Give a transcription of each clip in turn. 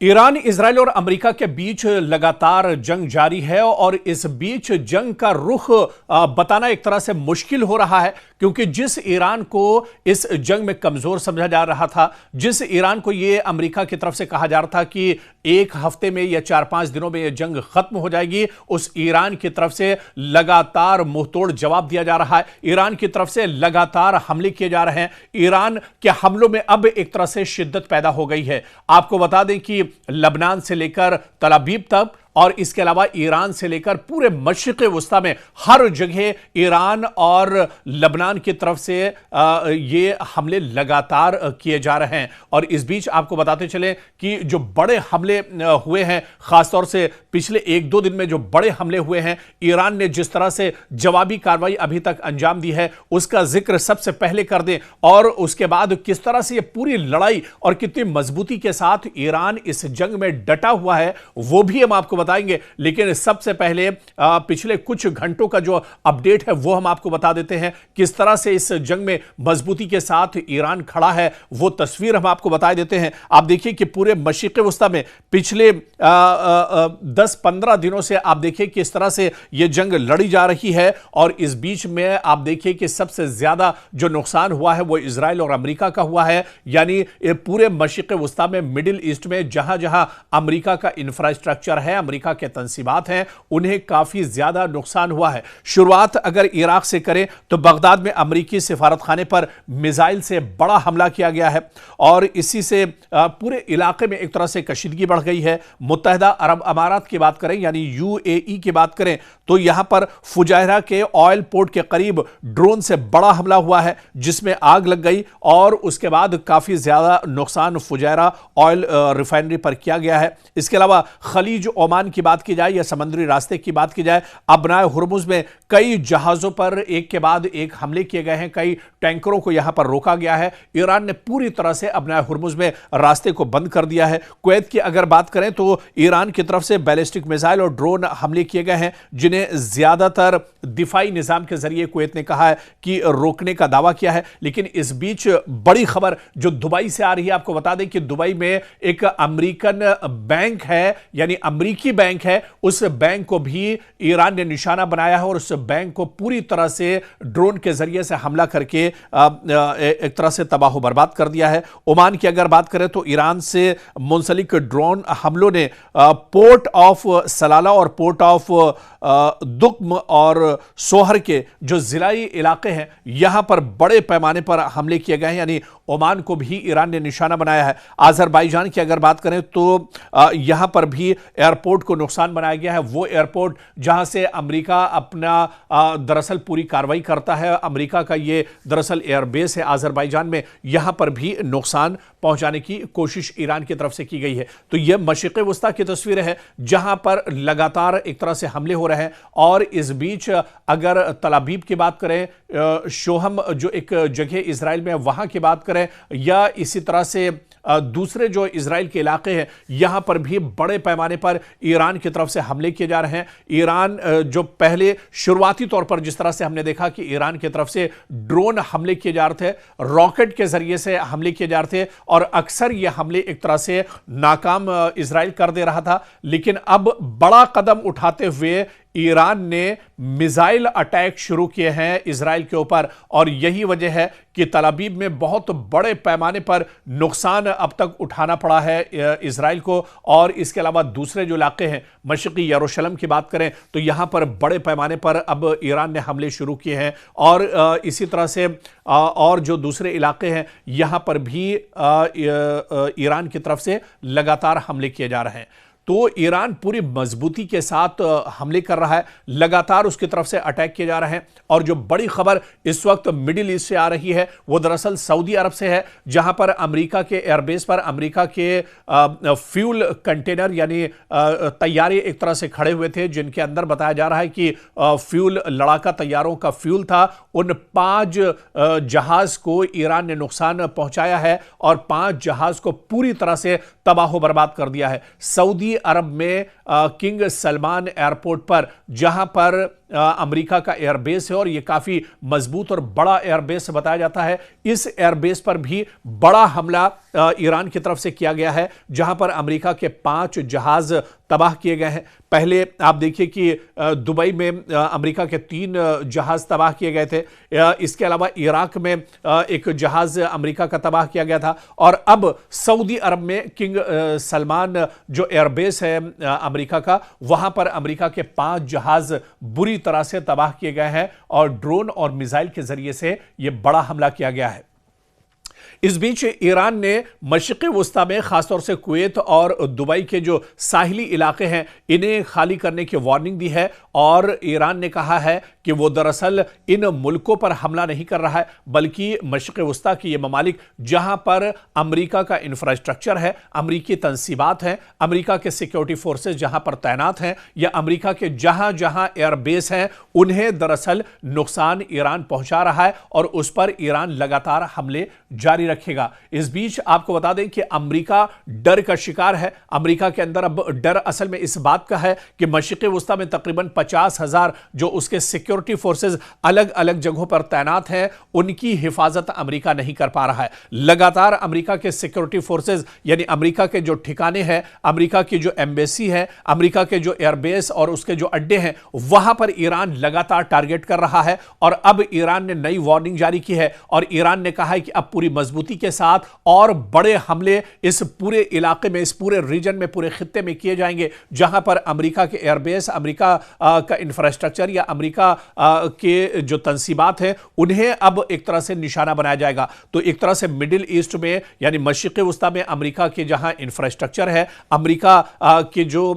Iran, Israel और America के बीच लगातार जंग जारी है और इस बीच जंग का रुख बताना एक तरह से मुश्किल हो रहा है, क्योंकि जिस ईरान को इस जंग में कमजोर समझा जा रहा था, जिस ईरान को यह अमेरिका की तरफ से कहा जा रहा था कि एक हफ्ते में या 4-5 दिनों में यह जंग खत्म हो जाएगी, उस ईरान की तरफ से लगातार मुंहतोड़ जवाब दिया जा रहा है। ईरान की तरफ से लगातार हमले किए जा रहे हैं। ईरान के हमलों में अब एक तरह से शिद्दत पैदा हो गई है। आपको बता दें कि लबनान से लेकर तल अवीव तक और इसके अलावा ईरान से लेकर पूरे मशरिक़ वस्ता में हर जगह ईरान और लबनान की तरफ से ये हमले लगातार किए जा रहे हैं। और इस बीच आपको बताते चले कि जो बड़े हमले हुए हैं, खासतौर से पिछले 1-2 दिन में जो बड़े हमले हुए हैं, ईरान ने जिस तरह से जवाबी कार्रवाई अभी तक अंजाम दी है, उसका जिक्र सबसे पहले कर दें। और उसके बाद किस तरह से ये पूरी लड़ाई और कितनी मजबूती के साथ ईरान इस जंग में डटा हुआ है, वो भी हम आपको बताएंगे। लेकिन सबसे पहले पिछले कुछ घंटों का जो अपडेट है वो हम आपको बता देते हैं। किस तरह से इस जंग में मजबूती के साथ ईरान खड़ा है, वो तस्वीर हम आपको बता देते हैं। आप देखिए कि पूरे मशरिक़ वस्ता में पिछले 10-15 दिनों से आप देखिए किस तरह से यह जंग लड़ी जा रही है। और इस बीच में आप देखिए कि सबसे ज्यादा जो नुकसान हुआ है वो इजराइल और अमेरिका का हुआ है। यानी पूरे मशरिक़ वस्ता में, मिडिल ईस्ट में जहां जहां अमेरिका का इंफ्रास्ट्रक्चर है, अमेरिका के तंसीबात हैं, उन्हें काफी ज्यादा नुकसान हुआ है। शुरुआत अगर इराक से करें तो बगदाद में अमेरिकी सिफारतखाने पर मिसाइल से बड़ा हमला किया गया है और इसी से पूरे इलाके में एक तरह से कशीदगी बढ़ गई है। मुत्तहिदा अरब अमारात की बात करें, यानी यूएई की बात करें, तो यहां पर फुजैरा के ऑयल पोर्ट के करीब ड्रोन से बड़ा हमला हुआ है जिसमें आग लग गई और उसके बाद काफी ज्यादा नुकसान फुजैरा ऑयल रिफाइनरी पर किया गया है। इसके अलावा खलीज ओमान की बात की जाए या समुद्री रास्ते की बात की जाए, अबनाए हुर्मुज में कई जहाजों पर एक के बाद एक हमले किए गए हैं, कई टैंकरों को यहां पर रोका गया है। ईरान ने पूरी तरह से अबनाए हुर्मुज में रास्ते को बंद कर दिया है। कुवैत की अगर बात करें तो ईरान की तरफ से बैलिस्टिक मिसाइल और ड्रोन हमले किए गए हैं, जिन्हें ज्यादातर दिफाई निजाम के जरिए कुवैत ने कहा है कि रोकने का दावा किया है। लेकिन इस बीच बड़ी खबर जो दुबई से आ रही है, आपको बता दें कि दुबई में एक अमेरिकन बैंक है, यानी अमेरिकी बैंक है, उस बैंक को भी ईरान ने निशाना बनाया है और उस बैंक को पूरी तरह से ड्रोन के जरिए से हमला करके एक तरह से तबाह बर्बाद कर दिया है। ओमान की अगर बात करें तो ईरान से मुंसलिक ड्रोन हमलों ने पोर्ट ऑफ सलाला और पोर्ट ऑफ दुक्म और सोहर के जो जिलाई इलाके हैं, यहां पर बड़े पैमाने पर हमले किए गए हैं, यानी ओमान को भी ईरान ने निशाना बनाया है। आज़रबाईजान की अगर बात करें तो यहां पर भी एयरपोर्ट को नुकसान बनाया गया है। वो एयरपोर्ट जहां से अमेरिका अपना दरअसल पूरी कार्रवाई करता है, अमेरिका का ये दरअसल एयरबेस है आज़रबाईजान में, यहां पर भी नुकसान पहुंचाने की कोशिश ईरान की तरफ से की गई है। तो यह मशरिक़ वस्ता की तस्वीर है जहां पर लगातार एक तरह से हमले हो रहे हैं। और इस बीच अगर तल अवीव की बात करें, शोहम जो एक जगह इजराइल में, वहां की बात करें, या इसी तरह से दूसरे जो इजराइल के इलाके हैं, यहां पर भी बड़े पैमाने पर ईरान की तरफ से हमले किए जा रहे हैं। ईरान जो पहले शुरुआती तौर पर जिस तरह से हमने देखा कि ईरान की तरफ से ड्रोन हमले किए जा रहे थे, रॉकेट के जरिए से हमले किए जा रहे थे और अक्सर ये हमले एक तरह से नाकाम इजराइल कर दे रहा था। लेकिन अब बड़ा कदम उठाते हुए ईरान ने मिसाइल अटैक शुरू किए हैं इजराइल के ऊपर और यही वजह है कि तल अवीव में बहुत बड़े पैमाने पर नुकसान अब तक उठाना पड़ा है इजराइल को। और इसके अलावा दूसरे जो इलाके हैं, मशरिक़ी यरूशलेम की बात करें तो यहां पर बड़े पैमाने पर अब ईरान ने हमले शुरू किए हैं और इसी तरह से और जो दूसरे इलाके हैं, यहां पर भी ईरान की तरफ से लगातार हमले किए जा रहे हैं। तो ईरान पूरी मजबूती के साथ हमले कर रहा है, लगातार उसकी तरफ से अटैक किए जा रहे हैं। और जो बड़ी खबर इस वक्त मिडिल ईस्ट से आ रही है वो दरअसल सऊदी अरब से है, जहां पर अमेरिका के एयरबेस पर अमेरिका के फ्यूल कंटेनर यानी तैयारे एक तरह से खड़े हुए थे, जिनके अंदर बताया जा रहा है कि फ्यूल, लड़ाका तैयारों का फ्यूल था। उन 5 जहाज को ईरान ने नुकसान पहुंचाया है और 5 जहाज को पूरी तरह से तबाह बर्बाद कर दिया है। सऊदी अरब में किंग सलमान एयरपोर्ट पर, जहां पर अमेरिका का एयरबेस है और यह काफी मजबूत और बड़ा एयरबेस बताया जाता है। इस एयरबेस पर भी बड़ा हमला ईरान की तरफ से किया गया है, जहां पर अमेरिका के 5 जहाज तबाह किए गए हैं। पहले आप देखिए कि दुबई में अमेरिका के 3 जहाज तबाह किए गए थे। इसके अलावा इराक में एक जहाज अमेरिका का तबाह किया गया था और अब सऊदी अरब में किंग सलमान जो एयरबेस है अमेरिका का, वहां पर अमेरिका के 5 जहाज बुरी तरह से तबाह किए गए हैं और ड्रोन और मिसाइल के जरिए से यह बड़ा हमला किया गया है। इस बीच ईरान ने मशरिक़ वुस्ता में खासतौर से कुवैत और दुबई के जो साहिली इलाके हैं इन्हें खाली करने की वार्निंग दी है और ईरान ने कहा है कि वो दरअसल इन मुल्कों पर हमला नहीं कर रहा है, बल्कि मशरिक़ वुस्ता के ये ममालिक जहां पर अमेरिका का इंफ्रास्ट्रक्चर है, अमेरिकी तंसीबात हैं, अमेरिका के सिक्योरिटी फोर्सेस जहां पर तैनात हैं या अमेरिका के जहां जहां एयरबेस हैं, उन्हें दरअसल नुकसान ईरान पहुंचा रहा है और उस पर ईरान लगातार हमले जारी रखेगा। इस बीच आपको बता दें कि अमेरिका डर का शिकार है। अमेरिका के अंदर अब डर असल में इस बात का है कि मशरिक़ वुस्ता में तकरीबन 50,000 जो उसके सिक्योरिटी फोर्सेस अलग अलग जगहों पर तैनात हैं, उनकी हिफाजत अमेरिका नहीं कर पा रहा है। लगातार अमेरिका के सिक्योरिटी फोर्सेस यानी अमेरिका के जो ठिकाने हैं, अमेरिका की जो एम्बेसी है, अमेरिका के जो एयरबेस और उसके जो अड्डे हैं, वहां पर ईरान लगातार टारगेट कर रहा है और अब ईरान ने नई वार्निंग जारी की है और ईरान ने कहा है कि अब पूरी मजबूती के साथ और बड़े हमले इस पूरे इलाके में, इस पूरे रीजन में, पूरे खित्ते में किए जाएंगे जहां पर अमेरिका के एयरबेस, अमेरिका का इंफ्रास्ट्रक्चर या अमेरिका के जो तंसीबात हैं उन्हें अब एक तरह से निशाना बनाया जाएगा। तो एक तरह से मिडिल ईस्ट में यानी मशरिक़ वुस्ता में अमेरिका के जहां इंफ्रास्ट्रक्चर है, अमेरिका के जो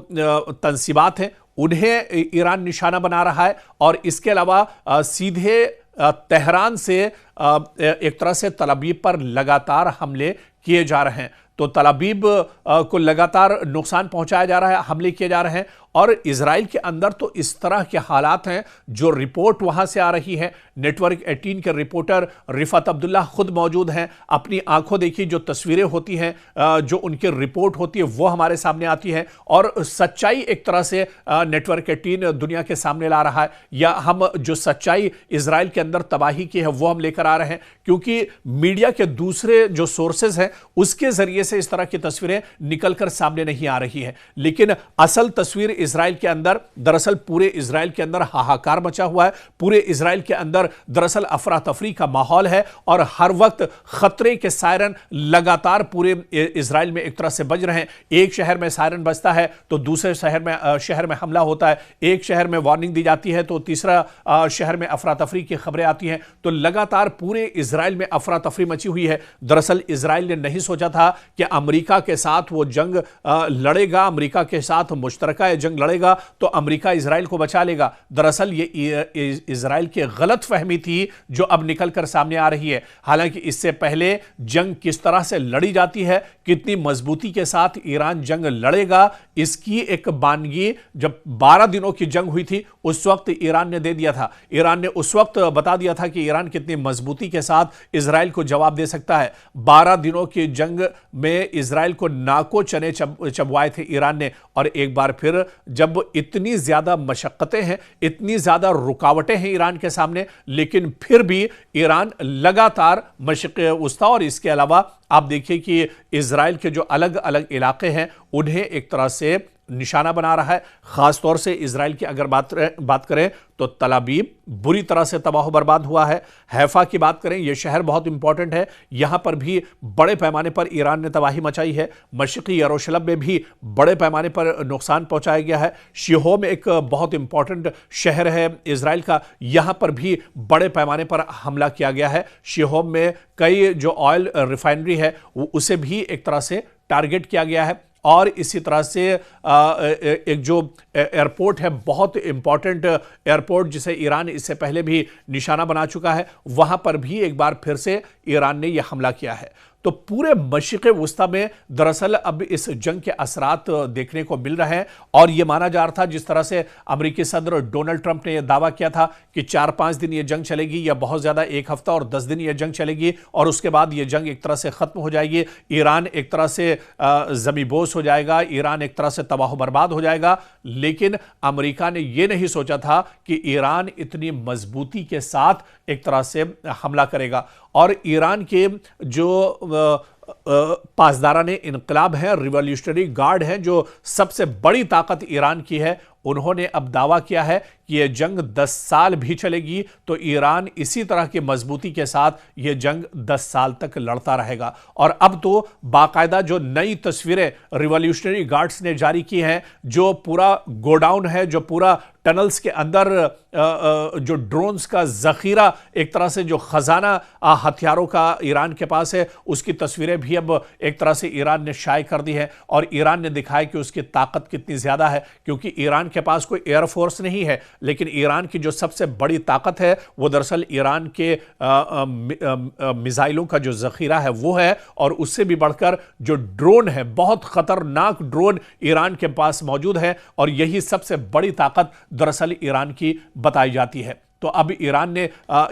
तंसीबात हैं उन्हें ईरान निशाना बना रहा है और इसके अलावा सीधे तेहरान से एक तरह से तल अवीव पर लगातार हमले किए जा रहे हैं। तो तल अवीव को लगातार नुकसान पहुंचाया जा रहा है, हमले किए जा रहे हैं और इजराइल के अंदर तो इस तरह के हालात हैं जो रिपोर्ट वहां से आ रही है। नेटवर्क 18 के रिपोर्टर रिफत अब्दुल्ला खुद मौजूद हैं, अपनी आंखों देखी जो तस्वीरें होती हैं, जो उनकी रिपोर्ट होती है वो हमारे सामने आती है और सच्चाई एक तरह से नेटवर्क 18 दुनिया के सामने ला रहा है या हम जो सच्चाई इजराइल के अंदर तबाही की है वो हम लेकर आ रहे हैं, क्योंकि मीडिया के दूसरे जो सोर्सेज हैं उसके जरिए से इस तरह की तस्वीरें निकलकर सामने नहीं आ रही है। लेकिन असल तस्वीर इजराइल के अंदर, दरअसल पूरे इजराइल के अंदर हाहाकार मचा हुआ है, पूरे इजराइल के अंदर दरअसल अफरा तफरी का माहौल है और हर वक्त खतरे के सायरन लगातार पूरे इजराइल में एक तरह से बज रहे हैं। एक शहर में सायरन बजता है तो दूसरे शहर में हमला होता है, एक शहर में वार्निंग दी जाती है तो तीसरा शहर में अफरा तफरी की खबरें आती हैं। तो लगातार पूरे इजराइल में अफरा तफरी मची हुई है। दरअसल इजराइल ने नहीं सोचा था कि अमेरिका के साथ वो जंग लड़ेगा, अमेरिका के साथ मुश्तरका जंग लड़ेगा तो अमेरिका इजराइल को बचा लेगा। दरअसल ये इजराइल की गलतफहमी थी जो अब निकलकर सामने आ रही है। हालांकि इससे पहले जंग किस तरह से लड़ी जाती है, कितनी मजबूती के साथ ईरान जंग लड़ेगा, इसकी एक बानगी जब 12 दिनों की जंग हुई थी उस वक्त ईरान ने दे दिया था। ईरान ने उस वक्त बता दिया था कि ईरान कितनी मजबूती के साथ इजराइल को जवाब दे सकता है। 12 दिनों की जंग में इजराइल को नाको चने चबवाए थे ईरान ने और एक बार फिर जब इतनी ज्यादा मशक्कतें हैं, इतनी ज्यादा रुकावटें हैं ईरान के सामने, लेकिन फिर भी ईरान लगातार मशरिक़ वुस्ता और इसके अलावा आप देखिए कि इजराइल के जो अलग अलग इलाके हैं उन्हें एक तरह से निशाना बना रहा है। खासतौर से इजराइल की अगर बात करें तो तल अवीव बुरी तरह से तबाह बर्बाद हुआ है। हैफा की बात करें, यह शहर बहुत इंपॉर्टेंट है, यहां पर भी बड़े पैमाने पर ईरान ने तबाही मचाई है। मशरिक़ी यरूशलेम में भी बड़े पैमाने पर नुकसान पहुंचाया गया है। शिहोम एक बहुत इंपॉर्टेंट शहर है इजराइल का, यहां पर भी बड़े पैमाने पर हमला किया गया है। शिहोम में कई जो ऑयल रिफाइनरी है उसे भी एक तरह से टारगेट किया गया है और इसी तरह से एक जो एयरपोर्ट है, बहुत इंपॉर्टेंट एयरपोर्ट जिसे ईरान इससे पहले भी निशाना बना चुका है, वहां पर भी एक बार फिर से ईरान ने यह हमला किया है। तो पूरे मशरिक़ वुस्ता में दरअसल अब इस जंग के असरात देखने को मिल रहे हैं। और यह माना जा रहा था, जिस तरह से अमेरिकी सदर डोनाल्ड ट्रंप ने यह दावा किया था कि 4-5 दिन यह जंग चलेगी या बहुत ज्यादा 1 हफ्ता और 10 दिन यह जंग चलेगी और उसके बाद यह जंग एक तरह से खत्म हो जाएगी, ईरान एक तरह से ज़मीबोस हो जाएगा, ईरान एक तरह से तबाह बर्बाद हो जाएगा। लेकिन अमेरिका ने यह नहीं सोचा था कि ईरान इतनी मजबूती के साथ एक तरह से हमला करेगा। और ईरान के जो पासदाराने इनकलाब है, रिवॉल्यूशनरी गार्ड हैं, जो सबसे बड़ी ताकत ईरान की है, उन्होंने अब दावा किया है कि यह जंग 10 साल भी चलेगी तो ईरान इसी तरह की मजबूती के साथ यह जंग 10 साल तक लड़ता रहेगा। और अब तो बाकायदा जो नई तस्वीरें रिवॉल्यूशनरी गार्ड्स ने जारी की हैं, जो पूरा गोडाउन है, जो पूरा टनल्स के अंदर जो ड्रोन्स का जखीरा, एक तरह से जो खजाना हथियारों का ईरान के पास है, उसकी तस्वीरें भी अब एक तरह से ईरान ने शाये कर दी है। और ईरान ने दिखाया कि उसकी ताकत कितनी ज्यादा है, क्योंकि ईरान के पास कोई एयरफोर्स नहीं है, लेकिन ईरान की जो सबसे बड़ी ताकत है वो दरअसल ईरान के मिसाइलों का जो जखीरा है वो है। और उससे भी बढ़कर जो ड्रोन है, बहुत खतरनाक ड्रोन ईरान के पास मौजूद है, और यही सबसे बड़ी ताकत दरअसल ईरान की बताई जाती है। तो अब ईरान ने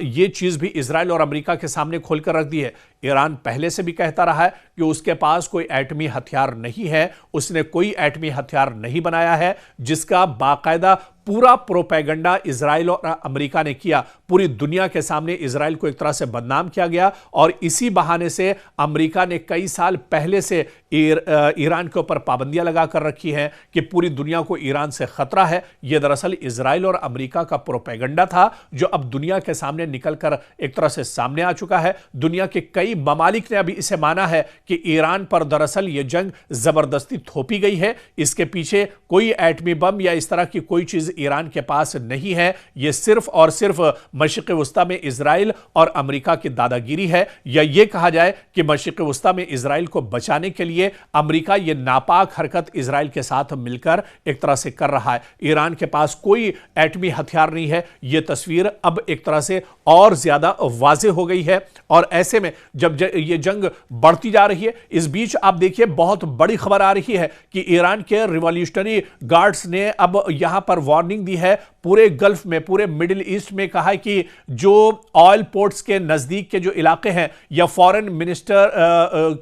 यह चीज भी इजराइल और अमेरिका के सामने खोलकर रख दी है। ईरान पहले से भी कहता रहा है कि उसके पास कोई एटमी हथियार नहीं है, उसने कोई एटमी हथियार नहीं बनाया है, जिसका बाकायदा पूरा प्रोपेगेंडा इजराइल और अमेरिका ने किया। पूरी दुनिया के सामने इजराइल को एक तरह से बदनाम किया गया, और इसी बहाने से अमेरिका ने कई साल पहले से ईरान के ऊपर पाबंदियां लगाकर रखी हैं कि पूरी दुनिया को ईरान से खतरा है। यह दरअसल इजराइल और अमेरिका का प्रोपेगेंडा था, जो अब दुनिया के सामने निकलकर एक तरह से सामने आ चुका है। दुनिया के कई ममालिक ने अभी इसे माना है कि ईरान पर दरअसल यह जंग जबरदस्ती थोपी गई है, इसके पीछे कोई एटमी बम या इस तरह की कोई चीज ईरान के पास नहीं है। यह सिर्फ और सिर्फ मशरिक़ वुस्ता में इजराइल और अमेरिका की दादागिरी है, या यह कहा जाए कि मशरिक़ वुस्ता में इजराइल को बचाने के लिए अमेरिका यह नापाक हरकत इजराइल के साथ मिलकर एक तरह से कर रहा है। ईरान के पास कोई एटमी हथियार नहीं है, यह तस्वीर अब एक तरह से और ज्यादा वाज़ेह हो गई है। और ऐसे में जब यह जंग बढ़ती जा रही है, इस बीच आप देखिए बहुत बड़ी खबर आ रही है कि ईरान के रिवॉल्यूशनरी गार्ड्स ने अब यहां पर वार्निंग दी है पूरे गल्फ में, पूरे मिडिल ईस्ट में। कहा है कि जो ऑयल पोर्ट्स के नजदीक के जो इलाके हैं, या फॉरेन मिनिस्टर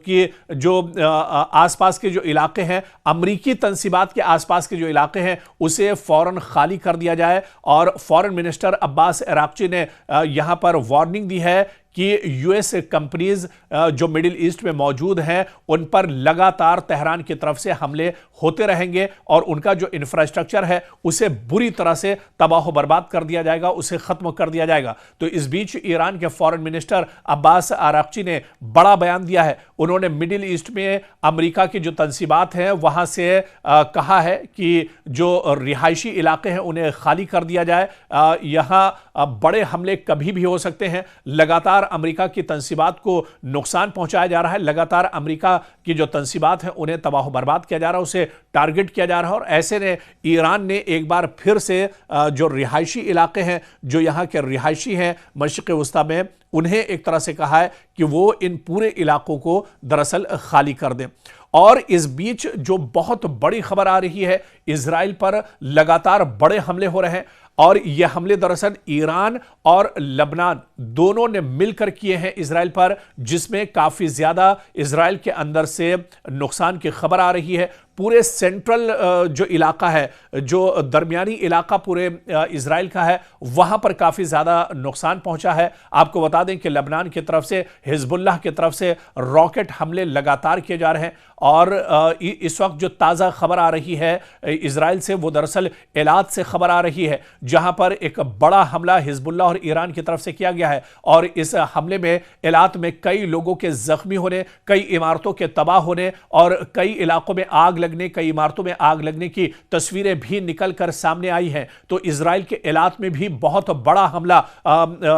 के जो आसपास के जो इलाके हैं, अमरीकी तंसीबात के आसपास के जो इलाके हैं, उसे फौरन खाली कर दिया जाए। और फॉरेन मिनिस्टर अब्बास अराक्ची ने यहां पर वार्निंग दी है कि यूएस कंपनीज जो मिडिल ईस्ट में मौजूद हैं, उन पर लगातार तेहरान की तरफ से हमले होते रहेंगे, और उनका जो इंफ्रास्ट्रक्चर है उसे बुरी तरह से तबाह बर्बाद कर दिया जाएगा, उसे खत्म कर दिया जाएगा। तो इस बीच ईरान के फॉरेन मिनिस्टर अब्बास अराक्ची ने बड़ा बयान दिया है। उन्होंने मिडिल ईस्ट में अमेरिका की जो तंसीबात हैं वहां से कहा है कि जो रिहायशी इलाके हैं उन्हें खाली कर दिया जाए। यहां बड़े हमले कभी भी हो सकते हैं। लगातार अमेरिका की तंसीबात को नुकसान पहुंचाया जा रहा है, लगातार अमेरिका की जो तंसीबात हैं उन्हें तबाह बर्बाद किया जा रहा है, उसे टारगेट किया जा रहा है। और ऐसे ने ईरान ने एक बार फिर से जो रिहायशी इलाके हैं, जो यहां के रिहायशी हैं मशरिक़ वुस्ता में, उन्हें एक तरह से कहा है कि वो इन पूरे इलाकों को दरअसल खाली कर दें। और इस बीच जो बहुत बड़ी खबर आ रही है, इजराइल पर लगातार बड़े हमले हो रहे हैं, और यह हमले दरअसल ईरान और लबनान दोनों ने मिलकर किए हैं इजराइल पर, जिसमें काफी ज्यादा इजराइल के अंदर से नुकसान की खबर आ रही है। पूरे सेंट्रल जो इलाका है, जो दरमियानी इलाका पूरे इजराइल का है, वहां पर काफी ज्यादा नुकसान पहुंचा है। आपको बता दें कि लबनान की तरफ से, हिजबुल्लाह की तरफ से रॉकेट हमले लगातार किए जा रहे हैं। और इस वक्त जो ताज़ा खबर आ रही है इजराइल से, वो दरअसल एलात से खबर आ रही है, जहां पर एक बड़ा हमला हिजबुल्लाह और ईरान की तरफ से किया गया है। और इस हमले में एलात में कई लोगों के जख्मी होने, कई इमारतों के तबाह होने, और कई इलाकों में आग लगने, कई इमारतों में आग लगने की तस्वीरें भी निकलकर सामने आई हैं। तो इजराइल के एलात में भी बहुत बड़ा हमला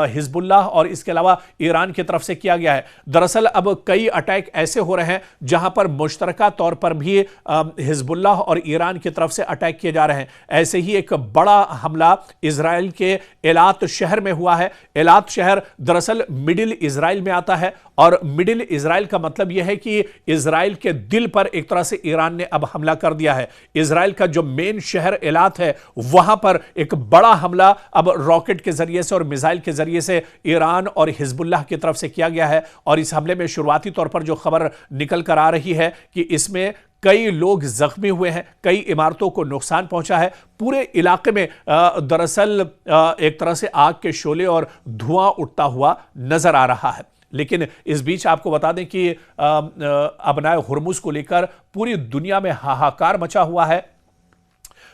हिजबुल्लाह और इसके अलावा ईरान की तरफ से किया गया है। दरअसल अब कई अटैक ऐसे हो रहे हैं जहां पर मुश्तरका तौर पर भी हिजबुल्लाह और ईरान की तरफ से अटैक किए जा रहे हैं। ऐसे ही एक बड़ा हमला इजराइल के एलात शहर में हुआ है। एलात शहर दरअसल मिडिल इजराइल में आता है, और मिडिल इजराइल का मतलब यह है कि इजराइल के दिल पर एक तरह से ईरान ने अब हमला कर दिया है। इजराइल का जो मेन शहर एलात है वहां पर एक बड़ा हमला अब रॉकेट के जरिए से और मिसाइल के जरिए से ईरान और हिजबुल्लाह की तरफ से किया गया है। और इस हमले में शुरुआती तौर पर जो खबर निकल कर आ रही है कि इसमें कई लोग जख्मी हुए हैं, कई इमारतों को नुकसान पहुंचा है। पूरे इलाके में दरअसल एक तरह से आग के शोले और धुआं उठता हुआ नजर आ रहा है। लेकिन इस बीच आपको बता दें कि अबनाए हुर्मुज को लेकर पूरी दुनिया में हाहाकार मचा हुआ है।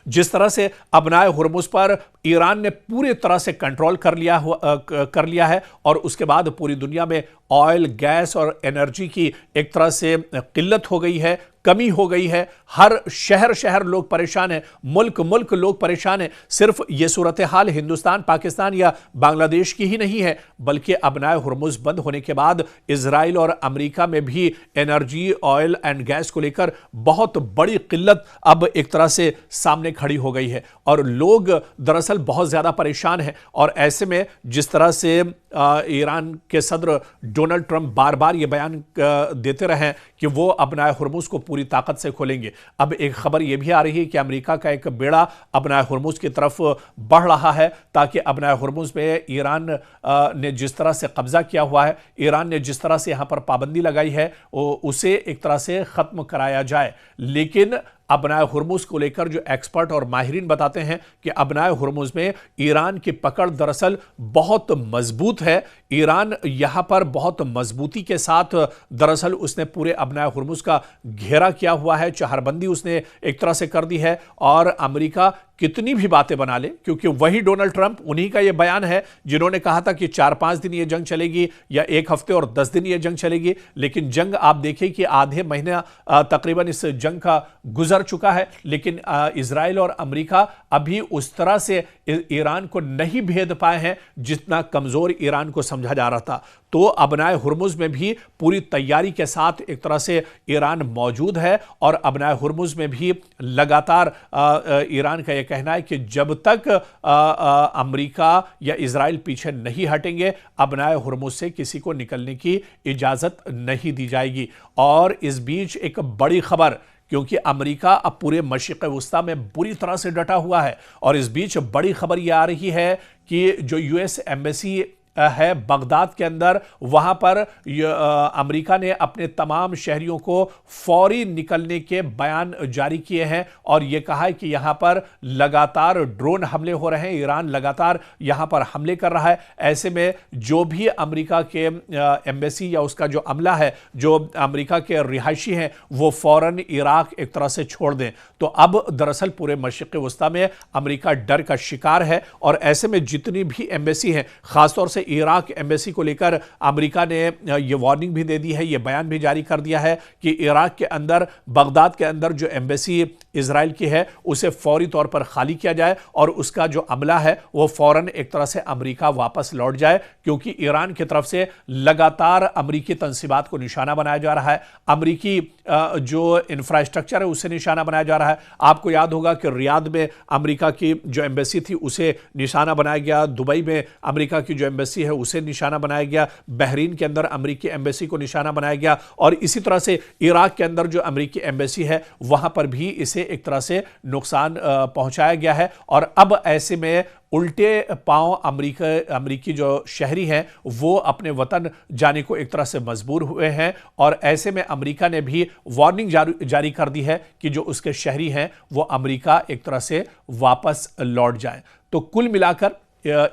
जिस तरह से अबनाए हुर्मुज पर ईरान ने पूरी तरह से कंट्रोल कर लिया है और उसके बाद पूरी दुनिया में ऑयल, गैस और एनर्जी की एक तरह से किल्लत हो गई है, कमी हो गई है। हर शहर शहर लोग परेशान हैं, मुल्क मुल्क लोग परेशान हैं। सिर्फ ये सूरत हाल हिंदुस्तान, पाकिस्तान या बांग्लादेश की ही नहीं है, बल्कि अबनाए हुर्मुज बंद होने के बाद इजराइल और अमेरिका में भी एनर्जी, ऑयल एंड गैस को लेकर बहुत बड़ी किल्लत अब एक तरह से सामने खड़ी हो गई है और लोग दरअसल बहुत ज्यादा परेशान हैं। और ऐसे में जिस तरह से ईरान के सदर डोनाल्ड ट्रंप बार बार ये बयान देते रहे कि वो अबनाए हुर्मुज को पूरी ताकत से खोलेंगे, अब एक खबर यह भी आ रही है कि अमेरिका का एक बेड़ा अबनाए हुर्मुज की तरफ बढ़ रहा है ताकि अबनाए हुर्मुज में ईरान ने जिस तरह से कब्जा किया हुआ है, ईरान ने जिस तरह से यहां पर पाबंदी लगाई है, उसे एक तरह से खत्म कराया जाए। लेकिन अबनाए हुर्मुज को लेकर जो एक्सपर्ट और माहिरीन बताते हैं कि अबनाए हुर्मुज में ईरान की पकड़ दरअसल बहुत मजबूत है। ईरान यहां पर बहुत मजबूती के साथ दरअसल उसने पूरे अबनाए हुर्मुज का घेरा किया हुआ है, चहरबंदी उसने एक तरह से कर दी है। और अमेरिका कितनी भी बातें बना ले, क्योंकि वही डोनाल्ड ट्रंप, उन्हीं का यह बयान है जिन्होंने कहा था कि 4-5 दिन यह जंग चलेगी या 1 हफ्ते और 10 दिन यह जंग चलेगी। लेकिन जंग आप देखिए कि आधे महीना तकरीबन इस जंग का गुजर चुका है, लेकिन इजराइल और अमेरिका अभी उस तरह से ईरान को नहीं भेद पाए हैं जितना कमजोर ईरान को समझा जा रहा था। तो अबनाए हुर्मुज में भी पूरी तैयारी के साथ एक तरह से ईरान मौजूद है और अबनाए हुर्मुज में भी लगातार ईरान का यह कहना है कि जब तक अमेरिका या इजराइल पीछे नहीं हटेंगे, अबनाए हुर्मुज से किसी को निकलने की इजाजत नहीं दी जाएगी। और इस बीच एक बड़ी खबर, क्योंकि अमेरिका अब पूरे मशरिक़ वुस्ता में बुरी तरह से डटा हुआ है और इस बीच बड़ी खबर यह आ रही है कि जो यूएस एम्बेसी है बगदाद के अंदर, वहां पर अमेरिका ने अपने तमाम शहरियों को फौरी निकलने के बयान जारी किए हैं और यह कहा है कि यहां पर लगातार ड्रोन हमले हो रहे हैं, ईरान लगातार यहां पर हमले कर रहा है। ऐसे में जो भी अमेरिका के एम्बेसी या उसका जो अमला है, जो अमेरिका के रिहायशी हैं, वो फौरन इराक एक तरह से छोड़ दें। तो अब दरअसल पूरे मशरिक़ वुस्ता में अमेरिका डर का शिकार है और ऐसे में जितनी भी एम्बेसी हैं, खासतौर से इराक एम्बेसी को लेकर अमेरिका ने यह वार्निंग भी दे दी है, यह बयान भी जारी कर दिया है कि इराक के अंदर, बगदाद के अंदर जो एम्बेसी इजराइल की है उसे फौरी तौर पर खाली किया जाए और उसका जो अमला है वो फौरन एक तरह से अमेरिका वापस लौट जाए, क्योंकि ईरान की तरफ से लगातार अमेरिकी तंसीबात को निशाना बनाया जा रहा है, अमेरिकी जो इंफ्रास्ट्रक्चर है उसे निशाना बनाया जा रहा है। आपको याद होगा कि रियाद में अमेरिका की जो एम्बेसी थी उसे निशाना बनाया गया, दुबई में अमेरिका की जो एम्बेसी है उसे निशाना बनाया गया, बहरीन के अंदर अमेरिकी एम्बेसी को निशाना बनाया गया और इसी तरह से इराक के अंदर जो अमेरिकी एम्बेसी है वहां पर भी इसे एक तरह से नुकसान पहुंचाया गया है। और अब ऐसे में उल्टे पांव अमेरिकी जो शहरी हैं वो अपने वतन जाने को एक तरह से मजबूर हुए हैं और ऐसे में अमेरिका ने भी वार्निंग जारी कर दी है कि जो उसके शहरी हैं वो अमेरिका एक तरह से वापस लौट जाएं। तो कुल मिलाकर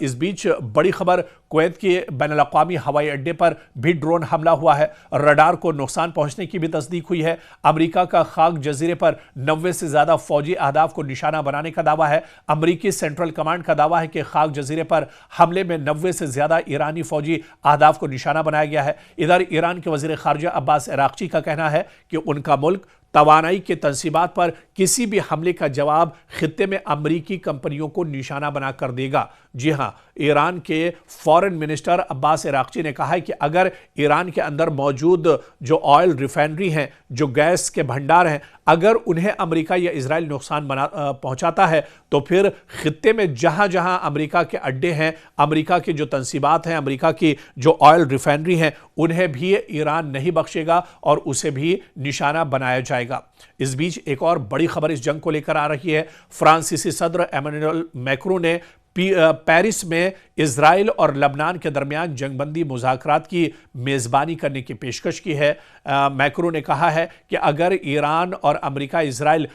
इस बीच बड़ी खबर, कुवैत के बैनुल-अक़वामी हवाई अड्डे पर भी ड्रोन हमला हुआ है, रडार को नुकसान पहुंचने की भी तस्दीक हुई है। अमेरिका का खाक जजीरे पर 90 से ज्यादा फौजी अहदाफ को निशाना बनाने का दावा है। अमेरिकी सेंट्रल कमांड का दावा है कि खाक जजीरे पर हमले में 90 से ज्यादा ईरानी फौजी अहदाफ को निशाना बनाया गया है। इधर ईरान के वजीर खारजा अब्बास अराक्ची का कहना है कि उनका मुल्क तवानाई के तंसीबात पर किसी भी हमले का जवाब खित्ते में अमरीकी कंपनियों को निशाना बनाकर देगा। जी हां, ईरान के फॉरेन मिनिस्टर अब्बास इराक्ची ने कहा है कि अगर ईरान के अंदर मौजूद जो ऑयल रिफाइनरी हैं, जो गैस के भंडार हैं, अगर उन्हें अमेरिका या इजराइल नुकसान पहुंचाता है तो फिर खित्ते में जहां जहां अमेरिका के अड्डे हैं, अमेरिका की जो तंसीबात हैं, अमेरिका की जो ऑयल रिफाइनरी हैं, उन्हें भी ईरान नहीं बख्शेगा और उसे भी निशाना बनाया जाएगा। इस बीच एक और बड़ी खबर इस जंग को लेकर आ रही है। फ्रांसीसी सदर एमेनुएल मैक्रों ने पेरिस में इजराइल और लबनान के दरमियान जंगबंदी मुज़ाकरात की मेज़बानी करने की पेशकश की है। मैक्रों ने कहा है कि अगर ईरान और अमेरिका इजराइल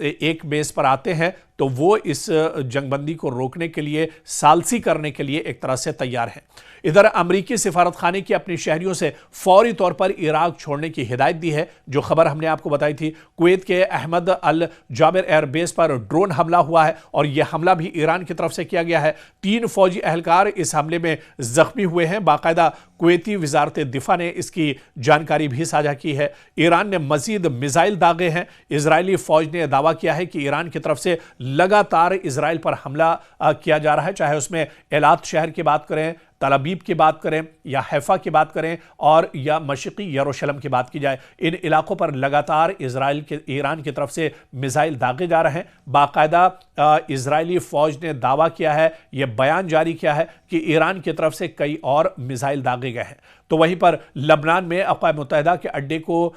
एक मेज़ पर आते हैं तो वो इस जंगबंदी को रोकने के लिए, सालसी करने के लिए एक तरह से तैयार हैं। इधर अमरीकी सिफारतखाने की अपने शहरियों से फौरी तौर पर इराक छोड़ने की हिदायत दी है। जो खबर हमने आपको बताई थी, कुवैत के अहमद अल जाबिर एयरबेस पर ड्रोन हमला हुआ है और यह हमला भी ईरान की तरफ से किया गया है। 3 फौजी एहलकार इस हमले में जख्मी हुए हैं। बाकायदा कुवैती वजारत दिफा ने इसकी जानकारी भी साझा की है। ईरान ने मजीद मिसाइल दागे हैं। इजरायली फौज ने दावा किया है कि ईरान की तरफ से लगातार इजराइल पर हमला किया जा रहा है, चाहे उसमें एलात शहर की बात करें, तल अबीब की बात करें या हैफा की बात करें और या मशरिकी यरूशलेम की बात की जाए। इन इलाकों पर लगातार ईरान की तरफ से मिसाइल दागे जा रहे हैं। बाकायदा इजरायली फौज ने दावा किया है, यह बयान जारी किया है कि ईरान की तरफ से कई और मिसाइल दागे गए हैं। तो वहीं पर लबनान में अक़वाम मुत्तहिदा के अड्डे को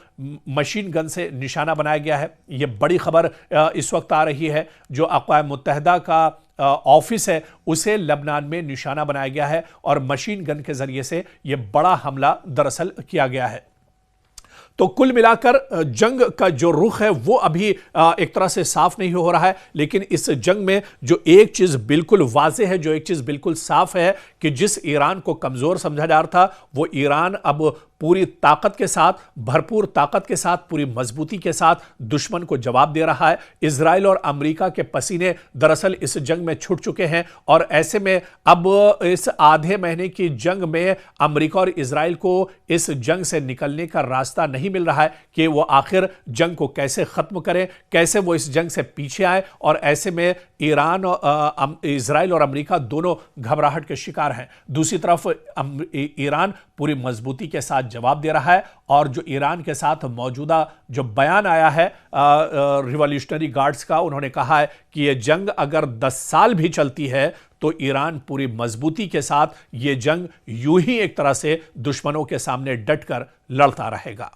मशीन गन से निशाना बनाया गया है। यह बड़ी खबर इस वक्त आ रही है। जो अक़वाम मुत्तहिदा का ऑफिस है उसे लबनान में निशाना बनाया गया है और मशीन गन के जरिए से यह बड़ा हमला दरअसल किया गया है। तो कुल मिलाकर जंग का जो रुख है वो अभी एक तरह से साफ नहीं हो रहा है, लेकिन इस जंग में जो एक चीज बिल्कुल वाज़ेह है, जो एक चीज बिल्कुल साफ है कि जिस ईरान को कमजोर समझा जा रहा था, वो ईरान अब पूरी ताकत के साथ, भरपूर ताकत के साथ, पूरी मजबूती के साथ दुश्मन को जवाब दे रहा है। इजराइल और अमेरिका के पसीने दरअसल इस जंग में छूट चुके हैं और ऐसे में अब इस आधे महीने की जंग में अमेरिका और इजराइल को इस जंग से निकलने का रास्ता नहीं मिल रहा है कि वो आखिर जंग को कैसे खत्म करें, कैसे वो इस जंग से पीछे आए। और ऐसे में ईरान, इजराइल और अमेरिका दोनों घबराहट के शिकार हैं। दूसरी तरफ ईरान पूरी मजबूती के साथ जवाब दे रहा है और जो ईरान के साथ मौजूदा जो बयान आया है रिवॉल्यूशनरी गार्ड्स का, उन्होंने कहा है कि यह जंग अगर 10 साल भी चलती है तो ईरान पूरी मजबूती के साथ ये जंग यूं ही एक तरह से दुश्मनों के सामने डटकर लड़ता रहेगा।